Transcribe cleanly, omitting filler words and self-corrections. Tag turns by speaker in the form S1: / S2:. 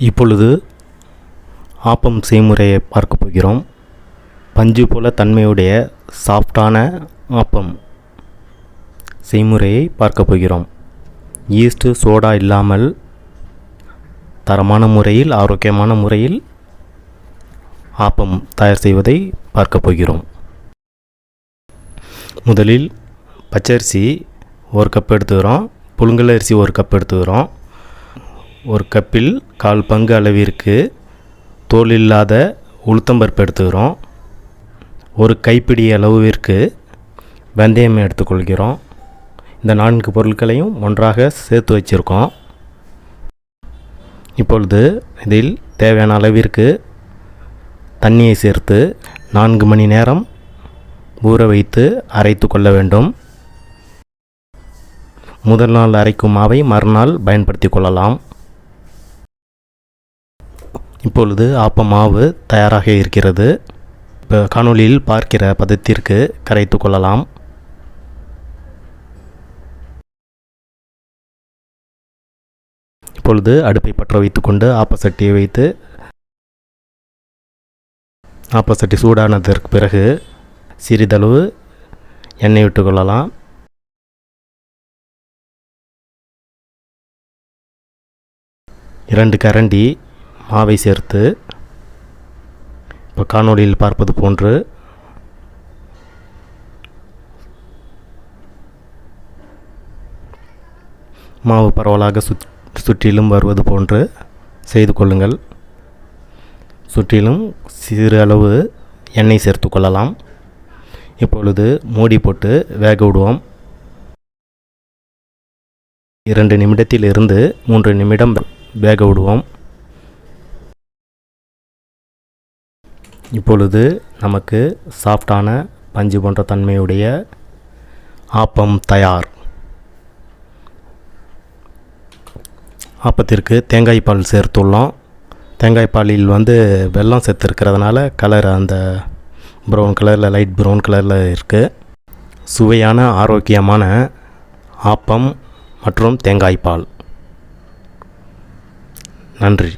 S1: இப்பொழுது ஆப்பம் செய்முறையை பார்க்க போகிறோம். பஞ்சு போல தன்மையுடைய சாஃப்டான ஆப்பம் செய்முறையை பார்க்க போகிறோம். ஈஸ்ட் சோடா இல்லாமல் தரமான முறையில் ஆரோக்கியமான முறையில் ஆப்பம் தயார் செய்வதை பார்க்க போகிறோம். முதலில் பச்சரிசி ஒரு கப் எடுத்துக்கிறோம், புழுங்கல் அரிசி ஒரு கப் எடுத்துக்கிறோம். ஒரு கப்பில் 1/4 பங்கு அளவிற்கு தோல் இல்லாத உளுத்தம்பருப்பு எடுத்துக்கிறோம். ஒரு கைப்பிடி அளவிற்கு வெந்தயம் எடுத்துக்கொள்கிறோம். இந்த 4 பொருட்களையும் ஒன்றாக சேர்த்து வச்சுருக்கோம். இப்பொழுது இதில் தேவையான அளவிற்கு தண்ணியை சேர்த்து 4 மணி நேரம் ஊற வைத்து அரைத்து கொள்ள வேண்டும். முதல் நாள் அரைக்கும் மாவை மறுநாள் பயன்படுத்தி கொள்ளலாம். இப்பொழுது ஆப்ப மாவு தயாராக இருக்கிறது. இப்போ காணொளியில் பார்க்கிற பதத்திற்கு கரைத்து கொள்ளலாம். இப்பொழுது அடுப்பை பற்ற வைத்துக்கொண்டு ஆப்பசட்டியை வைத்து ஆப்பசட்டி சூடானதற்கு பிறகு சிறிதளவு எண்ணெய் விட்டு கொள்ளலாம். இரண்டு கரண்டி மாவை சேர்த்து இப்போ காணொளியில் பார்ப்பது போன்று மாவு பரவலாக சுற்றிலும் வருவது போன்று செய்து கொள்ளுங்கள். சுற்றிலும் சிறு அளவு எண்ணெய் சேர்த்து கொள்ளலாம். இப்பொழுது மூடி போட்டு வேக விடுவோம். 2 நிமிடத்திலிருந்து 3 நிமிடம் வேக விடுவோம். இப்பொழுது நமக்கு சாஃப்டான பஞ்சு போன்ற தன்மையுடைய ஆப்பம் தயார். ஆப்பத்திற்கு தேங்காய் பால் சேர்த்துள்ளோம். தேங்காய் பாலில் வெல்லம் சேர்த்துருக்கிறதுனால கலர் அந்த ப்ரௌன் கலரில் லைட் ப்ரௌன் கலரில் இருக்குது. சுவையான ஆரோக்கியமான ஆப்பம் மற்றும் தேங்காய் பால். நன்றி.